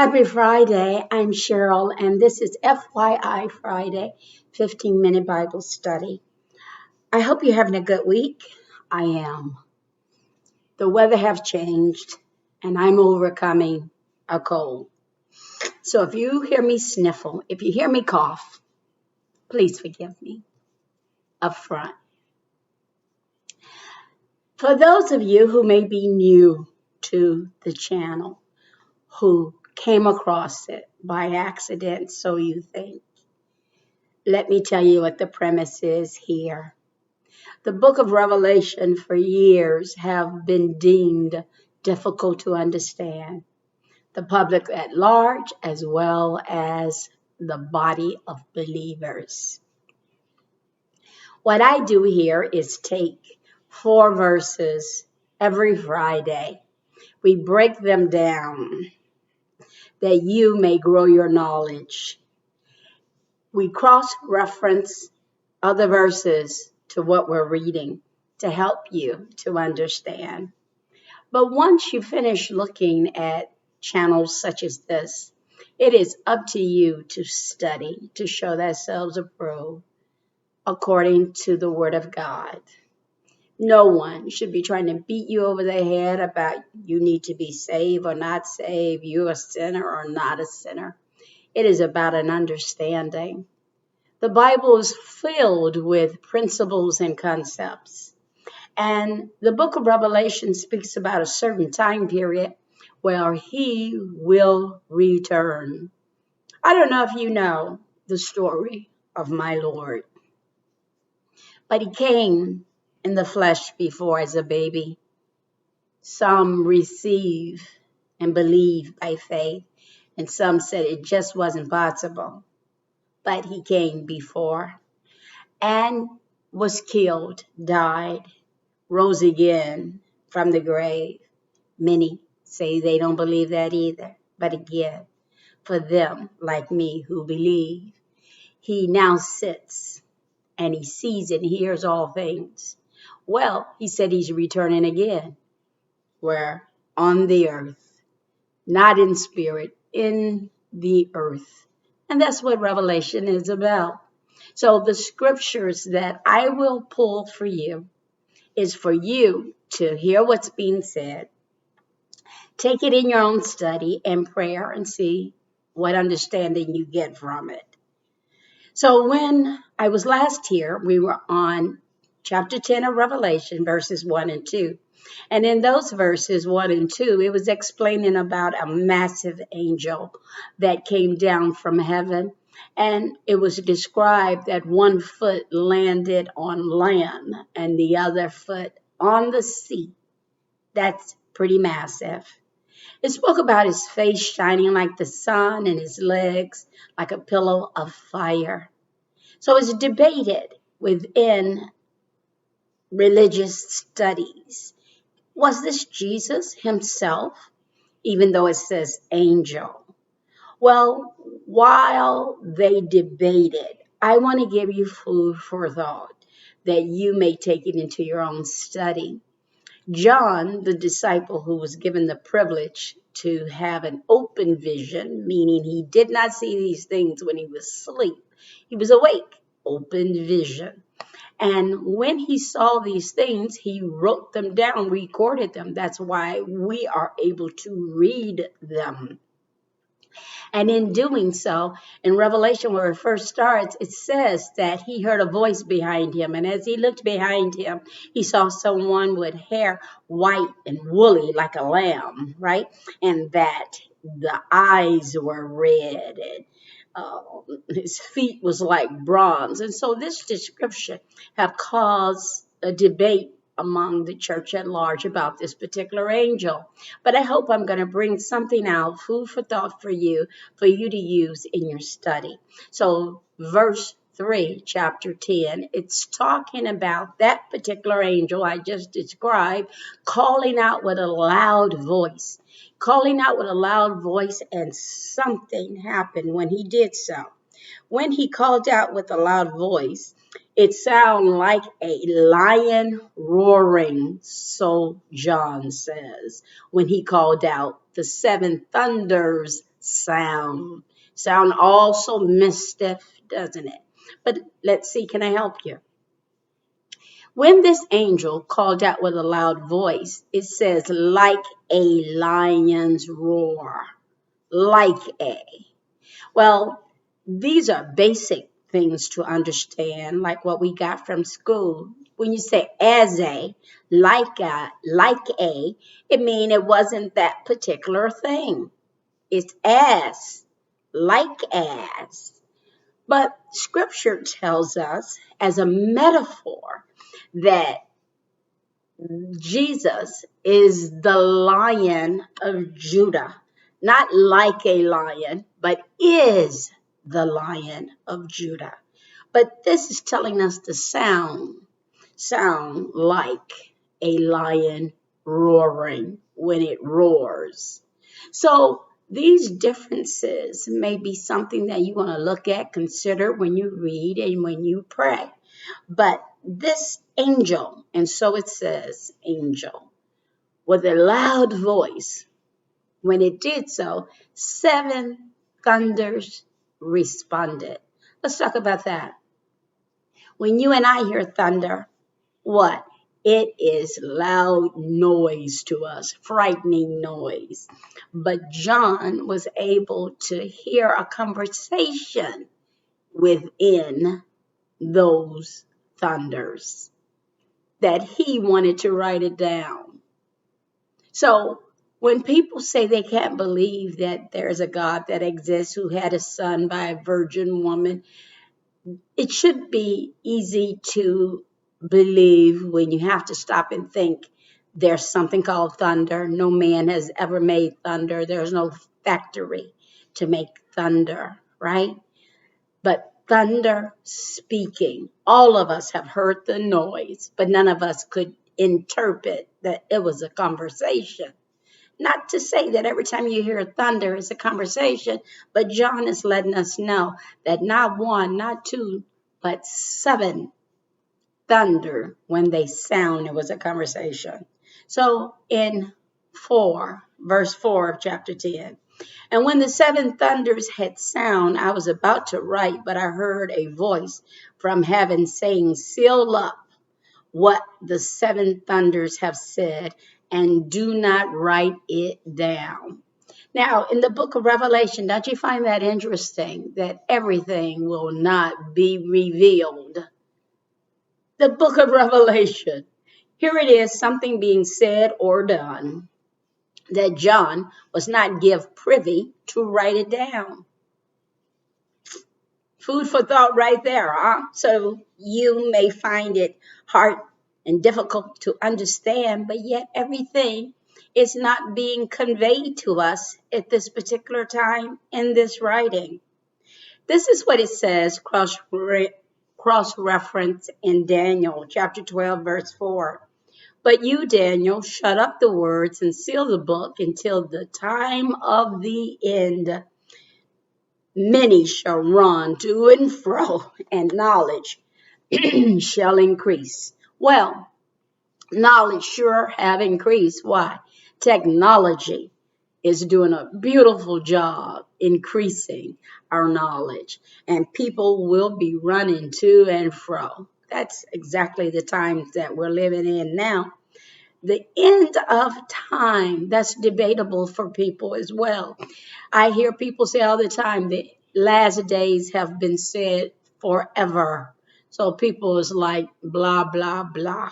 Happy Friday. I'm Cheryl, and this is FYI Friday, 15-minute Bible study. I hope you're having a good week. I am. The weather have changed, and I'm overcoming a cold. So if you hear me sniffle, if you hear me cough, please forgive me up front. For those of you who may be new to the channel, who came across it by accident, so you think, let me tell you what the premise is here. The book of Revelation for years have been deemed difficult to understand. The public at large, as well as the body of believers. What I do here is take 4 verses every Friday. We break them down that you may grow your knowledge. We cross-reference other verses to what we're reading to help you to understand. But once you finish looking at channels such as this, it is up to you to study, to show thyself approved according to the Word of God. No one should be trying to beat you over the head about you need to be saved or not saved, you're a sinner or not a sinner. It is about an understanding. The Bible is filled with principles and concepts. And the book of Revelation speaks about a certain time period where he will return. I don't know if you know the story of my Lord, but he came in the flesh before as a baby. Some receive and believe by faith, and some said it just wasn't possible. But he came before and was killed, died, rose again from the grave. Many say they don't believe that either. But again, for them like me who believe, he now sits and he sees and hears all things. Well, he said he's returning again. Where on the earth, not in spirit, in the earth. And that's what Revelation is about. So the scriptures that I will pull for you is for you to hear what's being said, take it in your own study and prayer and see what understanding you get from it. So when I was last here, we were on chapter 10 of Revelation, verses 1 and 2. And in those verses 1 and 2, it was explaining about a massive angel that came down from heaven. And it was described that one foot landed on land and the other foot on the sea. That's pretty massive. It spoke about his face shining like the sun and his legs like a pillow of fire. So it's debated within religious studies. Was this Jesus himself, even though it says angel? Well, while they debated, I want to give you food for thought that you may take it into your own study. John, the disciple who was given the privilege to have an open vision, meaning he did not see these things when he was asleep. He was awake, open vision. And when he saw these things, he wrote them down, recorded them. That's why we are able to read them. And in doing so, in Revelation, where it first starts, it says that he heard a voice behind him. And as he looked behind him, he saw someone with hair white and woolly like a lamb, right? And that the eyes were red and his feet was like bronze. And so this description have caused a debate among the church at large about this particular angel. But I hope I'm going to bring something out, food for thought for you to use in your study. So verse 3, chapter 10, it's talking about that particular angel I just described calling out with a loud voice. Calling out with a loud voice, and something happened when he did so. When he called out with a loud voice, it sounded like a lion roaring, so John says, when he called out the 7 thunders sound. Sound also mischief, doesn't it? But let's see, can I help you? When this angel called out with a loud voice, it says, like a lion's roar. Like a. Well, these are basic things to understand, like what we got from school. When you say as a, like a, it means it wasn't that particular thing. It's as, like as. But scripture tells us as a metaphor that Jesus is the Lion of Judah, not like a lion, but is the Lion of Judah. But this is telling us the sound like a lion roaring when it roars. So these differences may be something that you want to look at, consider when you read and when you pray. But this angel, and so it says angel, with a loud voice, when it did so, 7 thunders responded. Let's talk about that. When you and I hear thunder, what? It is loud noise to us, frightening noise. But John was able to hear a conversation within those thunders that he wanted to write it down. So when people say they can't believe that there's a God that exists who had a son by a virgin woman, it should be easy to believe when you have to stop and think there's something called thunder. No man has ever made thunder. There's no factory to make thunder, right? But thunder speaking, all of us have heard the noise, but none of us could interpret that it was a conversation. Not to say that every time you hear thunder, it's a conversation, but John is letting us know that not 1, not 2, but 7 thunder when they sound, it was a conversation. So in verse 4 of chapter 10, and when the 7 thunders had sound, I was about to write, but I heard a voice from heaven saying, seal up what the 7 thunders have said, and do not write it down. Now, in the book of Revelation, don't you find that interesting that everything will not be revealed? The book of Revelation. Here it is, something being said or done that John was not give privy to write it down. Food for thought right there, huh? So you may find it hard and difficult to understand, but yet everything is not being conveyed to us at this particular time in this writing. This is what it says, cross-reference in Daniel chapter 12, verse 4. But you, Daniel, shut up the words and seal the book until the time of the end. Many shall run to and fro, and knowledge shall increase. Well, knowledge sure have increased. Why? Technology is doing a beautiful job increasing our knowledge, and people will be running to and fro. That's exactly the times that we're living in now. The end of time, that's debatable for people as well. I hear people say all the time the last days have been said forever. So people is like blah, blah, blah.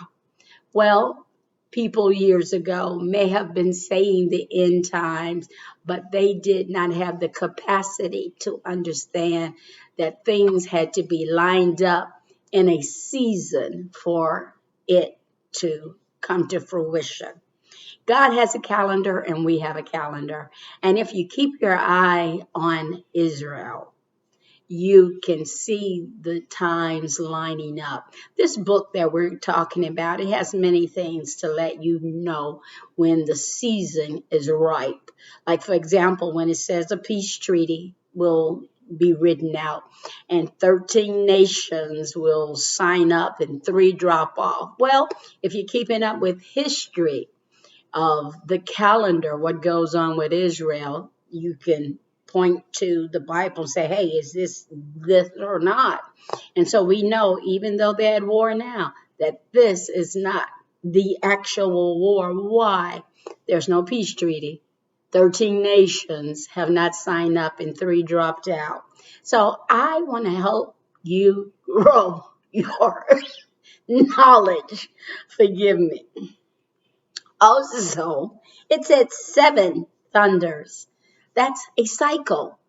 Well, people years ago may have been saying the end times, but they did not have the capacity to understand that things had to be lined up in a season for it to come to fruition. God has a calendar and we have a calendar. And if you keep your eye on Israel, you can see the times lining up. This book that we're talking about, it has many things to let you know when the season is ripe. Like, for example, when it says a peace treaty will be written out and 13 nations will sign up and 3 drop off. Well, if you're keeping up with history of the calendar, what goes on with Israel, you can point to the Bible and say, hey, is this or not? And so we know, even though they're at war now, that this is not the actual war. Why? There's no peace treaty. 13 nations have not signed up and 3 dropped out. So I want to help you grow your knowledge. Forgive me. Also, it said 7 thunders. That's a cycle.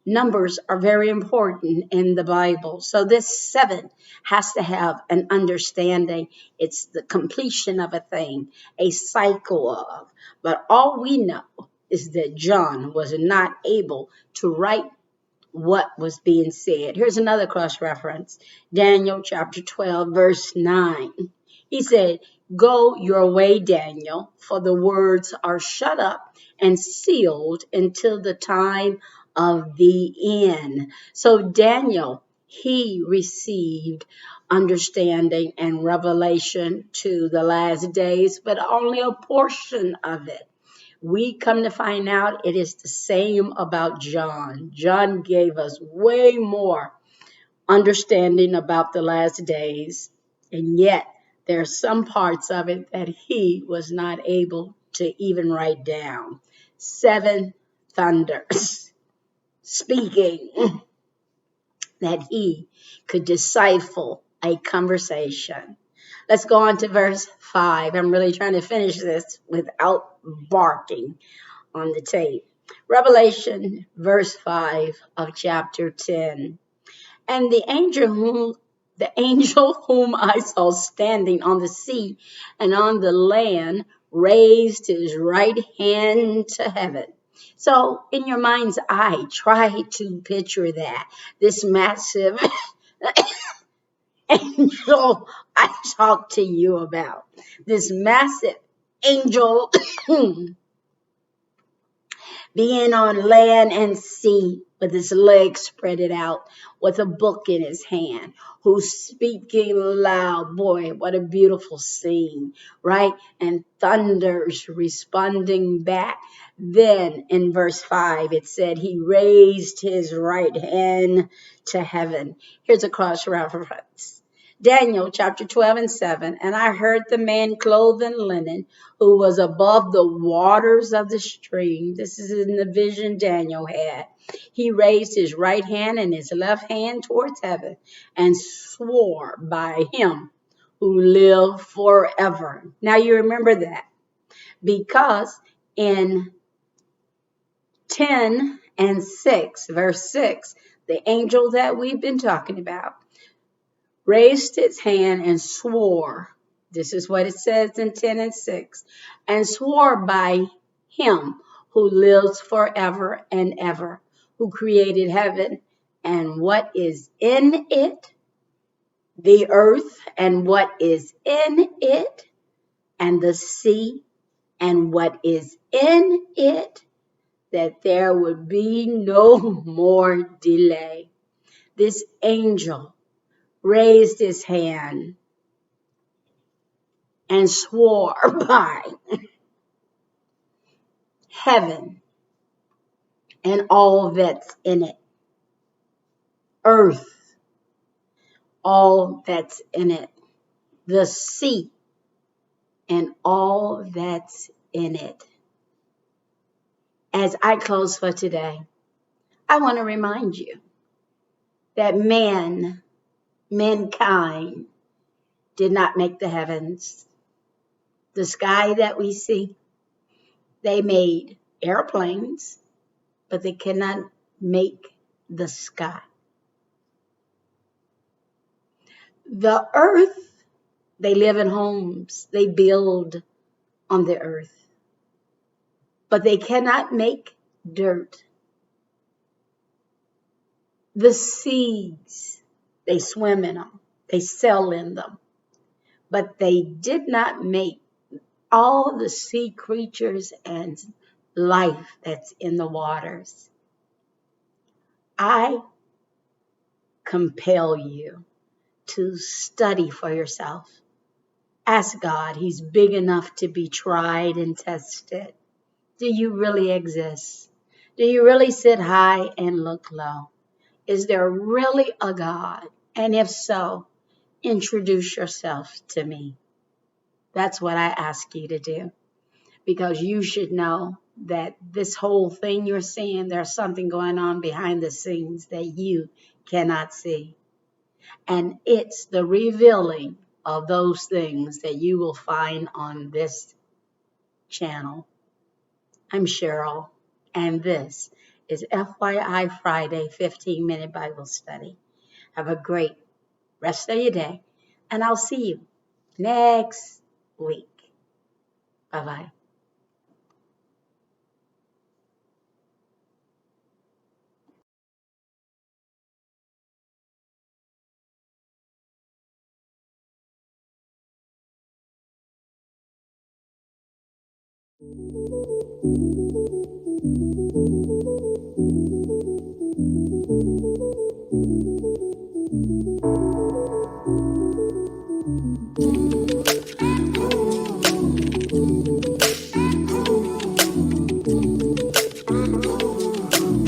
Numbers are very important in the Bible. So this 7 has to have an understanding. It's the completion of a thing, a cycle of. But all we know is that John was not able to write what was being said. Here's another cross reference. Daniel chapter 12, verse 9. He said, go your way, Daniel, for the words are shut up and sealed until the time of the end. So Daniel, he received understanding and revelation to the last days, but only a portion of it. We come to find out it is the same about John. John gave us way more understanding about the last days, and yet there are some parts of it that he was not able to even write down. 7 thunders, speaking that he could decipher a conversation. Let's go on to verse 5. I'm really trying to finish this without barking on the tape. Revelation, verse 5 of chapter 10. And the angel whom I saw standing on the sea and on the land raised his right hand to heaven. So in your mind's eye, try to picture that. This massive angel I talked to you about. This massive angel being on land and sea with his legs spread out, with a book in his hand, who's speaking loud. Boy, what a beautiful scene, right? And thunders responding back. Then in verse 5, it said he raised his right hand to heaven. Here's a cross reference. Daniel chapter 12 and 7, and I heard the man clothed in linen who was above the waters of the stream. This is in the vision Daniel had. He raised his right hand and his left hand towards heaven and swore by him who lived forever. Now you remember that because in 10 and 6, verse 6, the angel that we've been talking about raised its hand and swore. This is what it says in 10 and 6. And swore by him who lives forever and ever, who created heaven and what is in it, the earth and what is in it, and the sea and what is in it, that there would be no more delay. This angel raised his hand and swore by heaven and all that's in it, earth, all that's in it, the sea and all that's in it. As I close for today, I want to remind you that mankind did not make the heavens. The sky that we see, they made airplanes, but they cannot make the sky. The earth, they live in homes, they build on the earth, but they cannot make dirt. The seas, they swim in them, they sail in them, but they did not make all the sea creatures and life that's in the waters. I compel you to study for yourself. Ask God, he's big enough to be tried and tested. Do you really exist? Do you really sit high and look low? Is there really a God? And if so, introduce yourself to me. That's what I ask you to do, because you should know that this whole thing you're seeing, there's something going on behind the scenes that you cannot see. And it's the revealing of those things that you will find on this channel. I'm Cheryl, and this is FYI Friday 15-minute Bible study. Have a great rest of your day, and I'll see you next week. Bye-bye.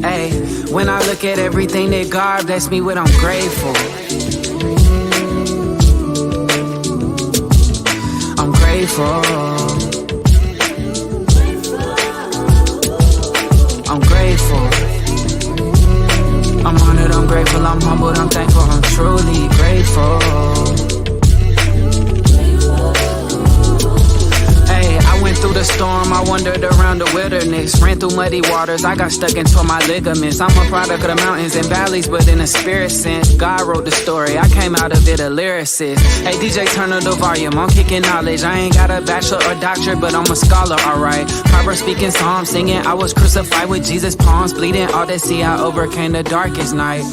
Hey, when I look at everything that God blessed me with, I'm grateful. I'm grateful. I'm grateful. I'm honored, I'm grateful, I'm humbled, I'm thankful, I'm truly grateful. Hey, I went through the storm, I wandered around the wilderness, ran through muddy waters, I got stuck and tore my ligaments. I'm a product of the mountains and valleys, but in a spirit sense, God wrote the story, I came out of it a lyricist. Hey DJ, turn up the volume, I'm kicking knowledge, I ain't got a bachelor or doctorate, but I'm a scholar, alright. Proverbs speaking, psalms singing, I was crucified with Jesus' palms bleeding, all that see I overcame the darkest night.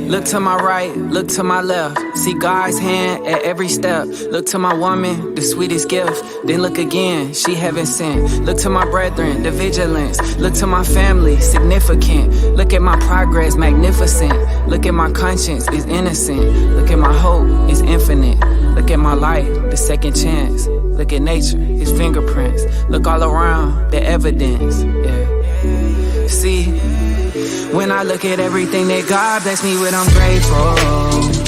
Look to my right, look to my left, see God's hand at every step. Look to my woman, the sweetest gift, then look again, she heaven sent. Look to my brethren, the vigilance, look to my family, significant. Look at my progress, magnificent. Look at my conscience, it's innocent. Look at my hope, it's infinite. Look at my life, the second chance. Look at nature, his fingerprints. Look all around, the evidence, yeah. See, when I look at everything that God blessed me with, I'm grateful.